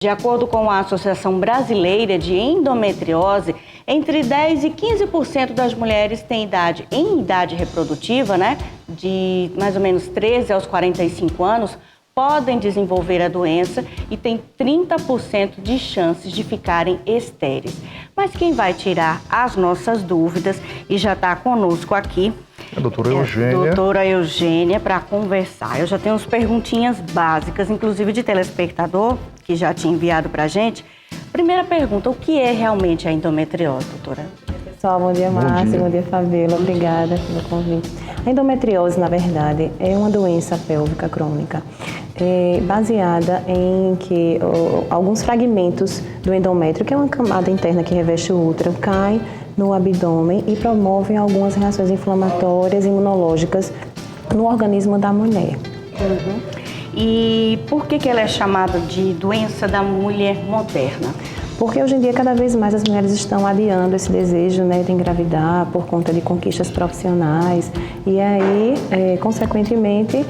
De acordo com a Associação Brasileira de Endometriose, entre 10% e 15% das mulheres têm idade reprodutiva, de mais ou menos 13 aos 45 anos, podem desenvolver a doença e tem 30% de chances de ficarem estéreis. Mas quem vai tirar as nossas dúvidas e já está conosco aqui a doutora Eugênia. Doutora Eugênia, para conversar. Eu já tenho umas perguntinhas básicas, inclusive de telespectador, que já tinha enviado para a gente. Primeira pergunta, o que é realmente a endometriose, doutora? Pessoal, bom dia, Márcia, bom dia, Fabíola, obrigada pelo convite. A endometriose, na verdade, é uma doença pélvica crônica, baseada em que alguns fragmentos do endométrio, que é uma camada interna que reveste o útero, caem no abdômen e promovem algumas reações inflamatórias e imunológicas no organismo da mulher. E por que ela é chamada de doença da mulher moderna? Porque hoje em dia, cada vez mais as mulheres estão adiando esse desejo de engravidar por conta de conquistas profissionais. E aí, consequentemente,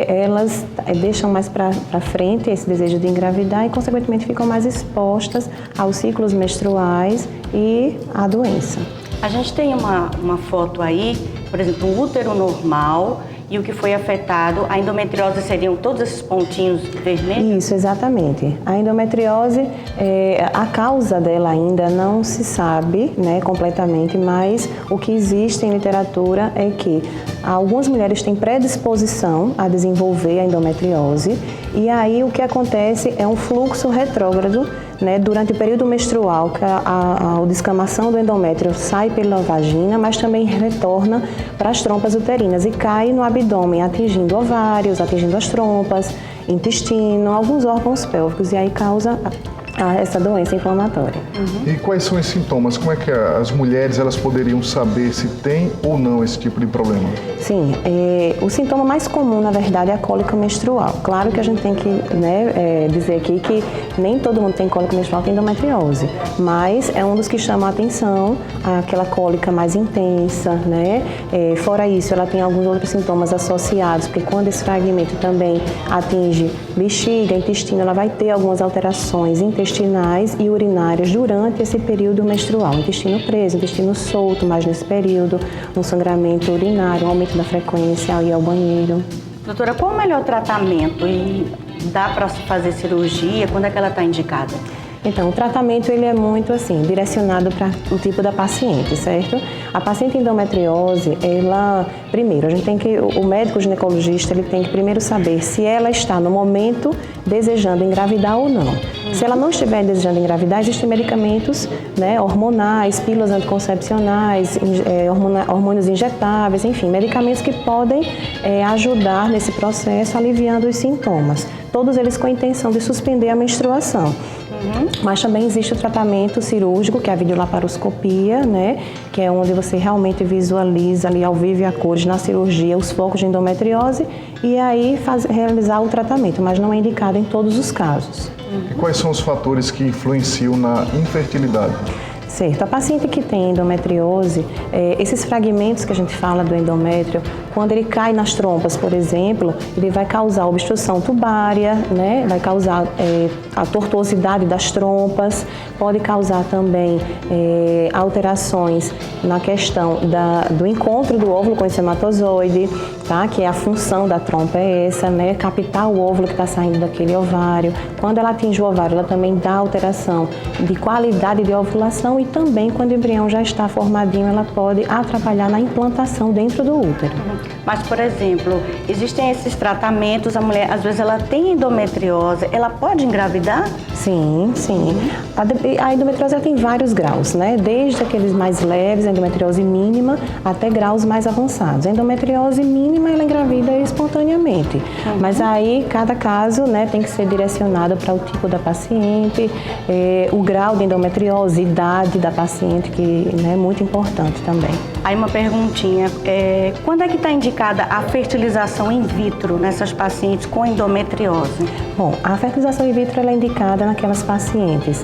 elas deixam mais para frente esse desejo de engravidar e, consequentemente, ficam mais expostas aos ciclos menstruais e à doença. A gente tem uma foto aí, por exemplo, o útero normal e o que foi afetado. A endometriose seriam todos esses pontinhos vermelhos? Isso, exatamente. A endometriose, a causa dela ainda não se sabe completamente, mas o que existe em literatura é que algumas mulheres têm predisposição a desenvolver a endometriose e aí o que acontece é um fluxo retrógrado durante o período menstrual, que a descamação do endométrio sai pela vagina, mas também retorna para as trompas uterinas e cai no abdômen, atingindo ovários, atingindo as trompas, intestino, alguns órgãos pélvicos, e aí causa essa doença inflamatória. E quais são os sintomas? Como é que as mulheres elas poderiam saber se tem ou não esse tipo de problema? Sim, o sintoma mais comum, na verdade, é a cólica menstrual. Claro que a gente tem que dizer aqui que nem todo mundo tem cólica menstrual, tem endometriose, mas é um dos que chama a atenção, aquela cólica mais intensa, fora isso, ela tem alguns outros sintomas associados, porque quando esse fragmento também atinge bexiga, intestino, ela vai ter algumas alterações intestinais e urinárias durante esse período menstrual. Intestino preso, intestino solto, mais nesse período, um sangramento urinário, um aumento da frequência ao ir ao banheiro. Doutora, qual o melhor tratamento? E dá para se fazer cirurgia? Quando é que ela está indicada? Então, o tratamento ele é muito direcionado para o tipo da paciente, certo? A paciente endometriose, primeiro, o médico ginecologista, ele tem que primeiro saber se ela está no momento desejando engravidar ou não. Se ela não estiver desejando engravidar, existem medicamentos hormonais, pílulas anticoncepcionais, hormônios injetáveis, enfim, medicamentos que podem ajudar nesse processo, aliviando os sintomas. Todos eles com a intenção de suspender a menstruação. Mas também existe o tratamento cirúrgico, que é a videolaparoscopia, que é onde você realmente visualiza ali ao vivo e a cores na cirurgia os focos de endometriose e aí realizar o tratamento, mas não é indicado em todos os casos. E quais são os fatores que influenciam na infertilidade? Certo. A paciente que tem endometriose, esses fragmentos que a gente fala do endométrio, quando ele cai nas trompas, por exemplo, ele vai causar obstrução tubária, vai causar a tortuosidade das trompas, pode causar também alterações na questão do encontro do óvulo com o espermatozoide, tá? Que é a função da trompa essa, captar o óvulo que está saindo daquele ovário. Quando ela atinge o ovário, ela também dá alteração de qualidade de ovulação e também quando o embrião já está formadinho, ela pode atrapalhar na implantação dentro do útero. Mas, por exemplo, existem esses tratamentos, a mulher, às vezes ela tem endometriose, ela pode engravidar? Sim, sim. A endometriose tem vários graus, desde aqueles mais leves, a endometriose mínima, até graus mais avançados. A endometriose mínima, ela engravida espontaneamente, mas aí cada caso tem que ser direcionado para o tipo da paciente, o grau de endometriose, idade da paciente, que é muito importante também. Aí uma perguntinha, quando é que está indicada a fertilização in vitro nessas pacientes com endometriose? Bom, a fertilização in vitro ela é indicada naquelas pacientes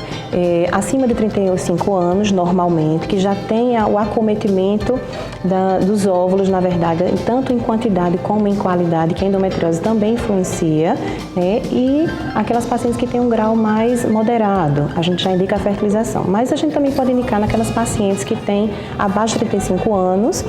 acima de 35 anos, normalmente, que já tenha o acometimento dos óvulos, na verdade, tanto em quantidade como em qualidade, que a endometriose também influencia, né? E aquelas pacientes que têm um grau mais moderado, a gente já indica a fertilização. Mas a gente também pode indicar naquelas pacientes que têm abaixo de 35 anos,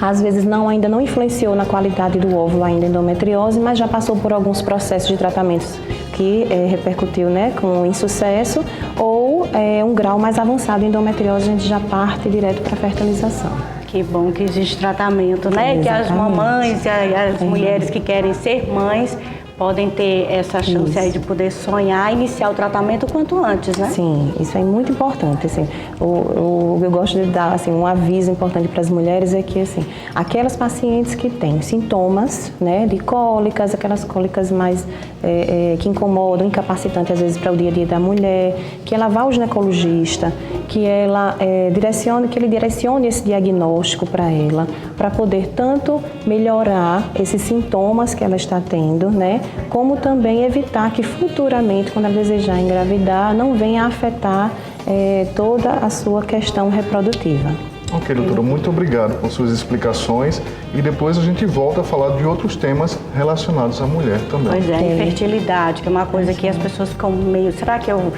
às vezes ainda não influenciou na qualidade do óvulo ainda a endometriose, mas já passou por alguns processos de tratamentos que repercutiu, né, com insucesso, ou um grau mais avançado de endometriose, a gente já parte direto para a fertilização. Que bom que existe tratamento, né? Exatamente. Que as mamães e as mulheres que querem ser mães podem ter essa chance aí de poder sonhar e iniciar o tratamento o quanto antes, né? Sim, isso é muito importante. Assim, eu gosto de dar assim, um aviso importante para as mulheres é que assim, aquelas pacientes que têm sintomas, né, de cólicas, aquelas cólicas mais que incomodam, incapacitantes às vezes para o dia a dia da mulher, que ela vá ao ginecologista, que ele direcione esse diagnóstico para ela, para poder tanto melhorar esses sintomas que ela está tendo, né, como também evitar que futuramente, quando ela desejar engravidar, não venha a afetar toda a sua questão reprodutiva. Ok, doutora, muito obrigado por suas explicações e depois a gente volta a falar de outros temas relacionados à mulher também. Pois é, infertilidade, que é uma coisa que as pessoas ficam meio, será que eu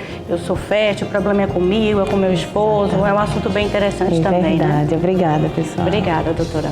sou fértil, o problema é comigo, é com meu esposo? É um assunto bem interessante também, né? Verdade, obrigada, pessoal. Obrigada, doutora.